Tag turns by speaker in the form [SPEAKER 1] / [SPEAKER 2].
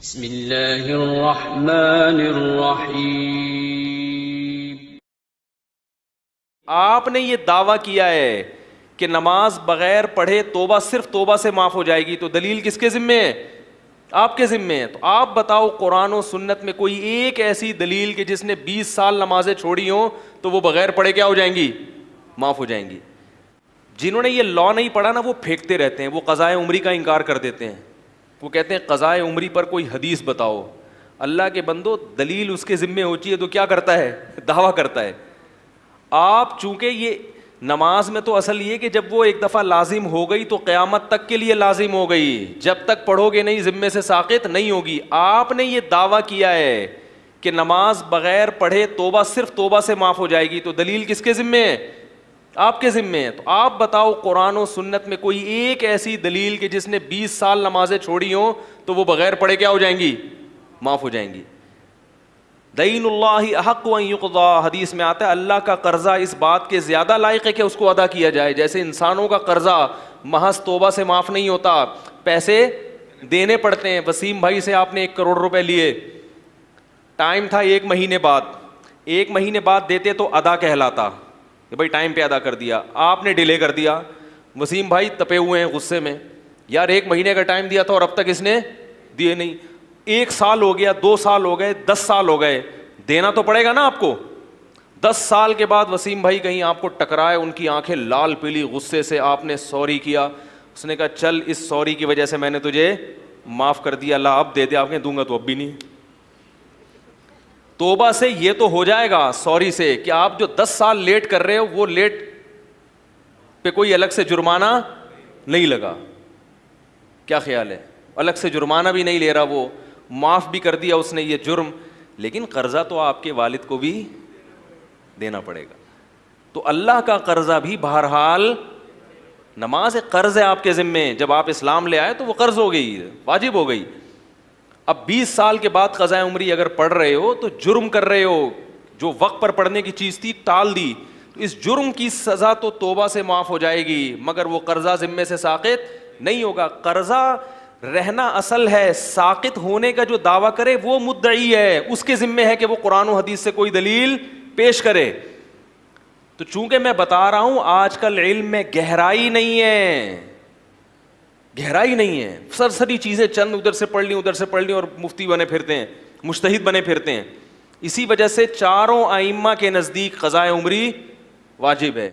[SPEAKER 1] बिस्मिल्लाहिर्रहमानिर्रहीम।
[SPEAKER 2] आपने ये दावा किया है कि नमाज बगैर पढ़े तोबा सिर्फ तोबा से माफ हो जाएगी, तो दलील किसके जिम्मे है? आपके जिम्मे है। तो आप बताओ कुरान और सुन्नत में कोई एक ऐसी दलील कि जिसने 20 साल नमाजें छोड़ी हो तो वो बगैर पढ़े क्या हो जाएंगी? माफ हो जाएंगी। जिन्होंने ये लॉ नहीं पढ़ा ना, वो फेंकते रहते हैं, वो क़ज़ाए उम्री का इनकार कर देते हैं। वो कहते हैं क़ज़ाए उम्री पर कोई हदीस बताओ। अल्लाह के बंदो, दलील उसके ज़िम्मे होती है तो क्या करता है? दावा करता है। आप चूंकि ये नमाज में तो असल ये कि जब वो एक दफ़ा लाजिम हो गई तो क़यामत तक के लिए लाजिम हो गई, जब तक पढ़ोगे नहीं ज़िम्मे से साक़ित नहीं होगी। आपने ये दावा किया है कि नमाज बग़ैर पढ़े तोबा सिर्फ तोबा से माफ़ हो जाएगी, तो दलील किसके ज़िम्मे है? आपके ज़िम्मे है। तो आप बताओ कुरान और सुन्नत में कोई एक ऐसी दलील कि जिसने 20 साल नमाजें छोड़ी हों तो वो बग़ैर पढ़े क्या हो जाएंगी? माफ़ हो जाएंगी। दईनुल्लाहि अहक़्क़ु अन युक़ज़ा, हदीस में आता है अल्लाह का कर्जा इस बात के ज़्यादा लायक है कि उसको अदा किया जाए। जैसे इंसानों का कर्जा महज तोबा से माफ़ नहीं होता, पैसे देने पड़ते हैं। वसीम भाई से आपने 1 करोड़ रुपए लिए, टाइम था 1 महीने बाद, 1 महीने बाद देते तो अदा कहलाता कि भाई टाइम पे अदा कर दिया। आपने डिले कर दिया, वसीम भाई तपे हुए हैं गुस्से में, यार 1 महीने का टाइम दिया था और अब तक इसने दिए नहीं। 1 साल हो गया, 2 साल हो गए, 10 साल हो गए, देना तो पड़ेगा ना आपको। 10 साल के बाद वसीम भाई कहीं आपको टकराए, उनकी आंखें लाल पीली गुस्से से, आपने सॉरी किया, उसने कहा चल इस सॉरी की वजह से मैंने तुझे माफ कर दिया, अल्लाह अब दे दे। आपने दूंगा तो अब भी नहीं। तोबा से ये तो हो जाएगा, सॉरी से कि आप जो 10 साल लेट कर रहे हो वो लेट पे कोई अलग से जुर्माना नहीं लगा। क्या ख्याल है? अलग से जुर्माना भी नहीं ले रहा, वो माफ भी कर दिया उसने ये जुर्म, लेकिन कर्जा तो आपके वालिद को भी देना पड़ेगा। तो अल्लाह का कर्जा भी बहरहाल, नमाज एक कर्ज है आपके जिम्मे। जब आप इस्लाम ले आए तो वो कर्ज हो गई, वाजिब हो गई। अब 20 साल के बाद क़ज़ाए उम्री अगर पढ़ रहे हो तो जुर्म कर रहे हो, जो वक्त पर पढ़ने की चीज़ थी टाल दी, तो इस जुर्म की सज़ा तो तोबा से माफ़ हो जाएगी, मगर वो कर्जा ज़िम्मे से साक़ित नहीं होगा। कर्जा रहना असल है, साक़ित होने का जो दावा करे वो मुद्दई है, उसके ज़िम्मे है कि वो कुरान और हदीस से कोई दलील पेश करे। तो चूंकि मैं बता रहा हूँ आजकल इल्म में गहराई नहीं है, गहराई नहीं है, सरसरी चीज़ें चंद उधर से पढ़ ली उधर से पढ़ ली और मुफ्ती बने फिरते हैं, मुज्तहिद बने फिरते हैं। इसी वजह से चारों आइम्मा के नज़दीक क़ज़ाए उम्री वाजिब है।